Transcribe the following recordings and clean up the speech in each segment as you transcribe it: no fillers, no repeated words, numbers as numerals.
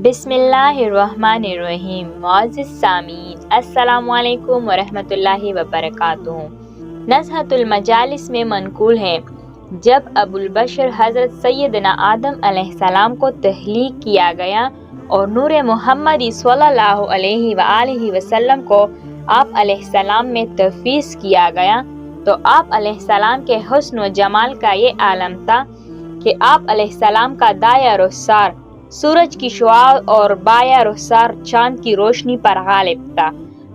بسم اللہ الرحمن الرحیم۔ معزز سامعین، السلام علیکم ورحمۃ اللہ وبرکاتہ۔ نزہۃ المجالس میں منقول ہے، جب ابو البشر حضرت سیدنا آدم علیہ السلام کو تخلیق کیا گیا اور نور محمدی صلی اللہ علیہ وآلہ وسلم کو آپ علیہ السلام میں تفویض کیا گیا، تو آپ علیہ السلام کے حسن و جمال کا یہ عالم تھا کہ آپ علیہ السلام کا دایہ رخسار سورج کی شعاع اور بایہ رخسار چاند کی روشنی پر غالب تھا۔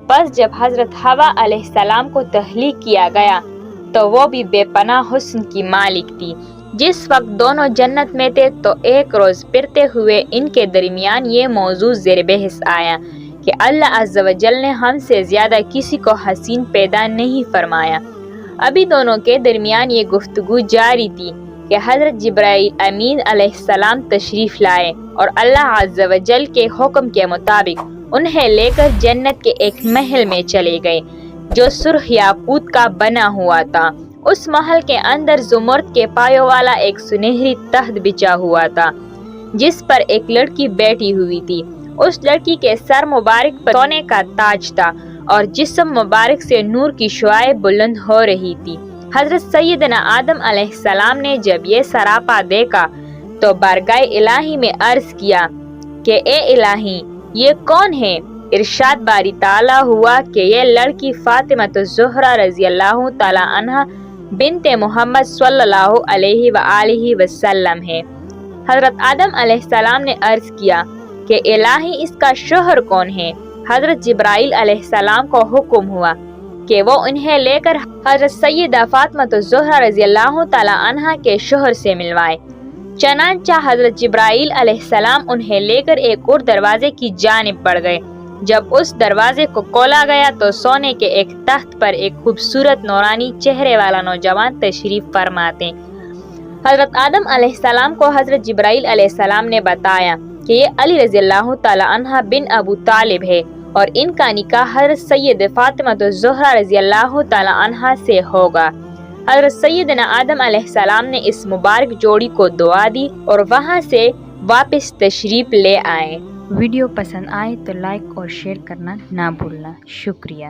پس جب حضرت حوا علیہ السلام کو تخلیق کیا گیا تو وہ بھی بے پناہ حسن کی مالک تھی۔ جس وقت دونوں جنت میں تھے تو ایک روز پھرتے ہوئے ان کے درمیان یہ موضوع زیر بحث آیا کہ اللہ عز و جل نے ہم سے زیادہ کسی کو حسین پیدا نہیں فرمایا۔ ابھی دونوں کے درمیان یہ گفتگو جاری تھی کہ حضرت جبرائیل امین علیہ السلام تشریف لائے اور اللہ عز و جل کے حکم کے مطابق انہیں لے کر جنت کے ایک محل میں چلے گئے جو سرخ یاقوت کا بنا ہوا تھا۔ اس محل کے اندر زمرد کے پایوں والا ایک سنہری تخت بچھا ہوا تھا جس پر ایک لڑکی بیٹھی ہوئی تھی۔ اس لڑکی کے سر مبارک پر سونے کا تاج تھا اور جسم مبارک سے نور کی شعاعیں بلند ہو رہی تھی۔ حضرت سیدنا آدم علیہ السلام نے جب یہ سراپا دیکھا تو بارگاہ الہی میں عرض کیا کہ اے الہی، یہ کون ہے؟ ارشاد باری تعالیٰ ہوا کہ یہ لڑکی فاطمہ الزہرا رضی اللہ تعالی عنہا بنت محمد صلی اللہ علیہ وآلہ وسلم ہے۔ حضرت آدم علیہ السلام نے عرض کیا کہ الہی، اس کا شوہر کون ہے؟ حضرت جبرائیل علیہ السلام کو حکم ہوا کہ وہ انہیں لے کر حضرت سیدہ فاطمہ الزہرا رضی اللہ تعالی عنہا کے شوہر سے ملوائے۔ چنانچہ حضرت جبرائیل علیہ السلام انہیں لے کر ایک اور دروازے کی جانب بڑھ گئے۔ جب اس دروازے کو کھولا گیا تو سونے کے ایک تخت پر ایک خوبصورت نورانی چہرے والا نوجوان تشریف فرماتے۔ حضرت آدم علیہ السلام کو حضرت جبرائیل علیہ السلام نے بتایا کہ یہ علی رضی اللہ تعالی عنہ بن ابو طالب ہے اور ان کا نکاح حضرت سید فاطمہ الزہرا رضی اللہ تعالی عنہا سے ہوگا۔ حضرت سیدنا آدم علیہ السلام نے اس مبارک جوڑی کو دعا دی اور وہاں سے واپس تشریف لے آئے۔ ویڈیو پسند آئے تو لائک اور شیئر کرنا نہ بھولنا۔ شکریہ۔